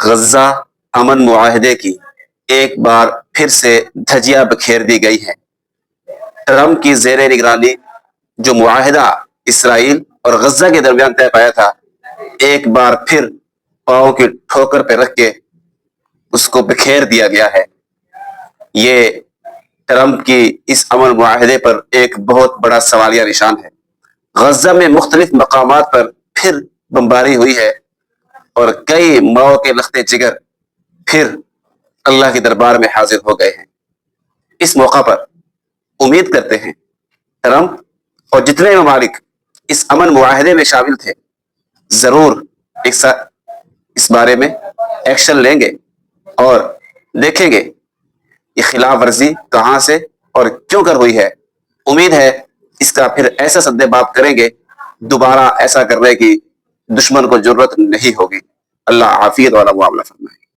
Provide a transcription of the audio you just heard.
غزہ امن معاہدے کی ایک بار پھر سے دھجیاں بکھیر دی گئی ہیں۔ ٹرمپ کی زیر نگرانی جو معاہدہ اسرائیل اور غزہ کے درمیان طے پایا تھا، ایک بار پھر پاؤں کی ٹھوکر پہ رکھ کے اس کو بکھیر دیا گیا ہے۔ یہ ٹرمپ کی اس امن معاہدے پر ایک بہت بڑا سوالیہ نشان ہے۔ غزہ میں مختلف مقامات پر پھر بمباری ہوئی ہے اور کئی ماؤں کے لختے جگر پھر اللہ کے دربار میں حاضر ہو گئے ہیں۔ اس موقع پر امید کرتے ہیں ٹرمپ اور جتنے ممالک اس امن معاہدے میں شامل تھے ضرور اس بارے میں ایکشن لیں گے اور دیکھیں گے یہ خلاف ورزی کہاں سے اور کیوں کر ہوئی ہے۔ امید ہے اس کا پھر ایسا سد باب کریں گے، دوبارہ ایسا کرنے کی دشمن کو ضرورت نہیں ہوگی۔ اللہ عافیت والا معاملہ فرمائے۔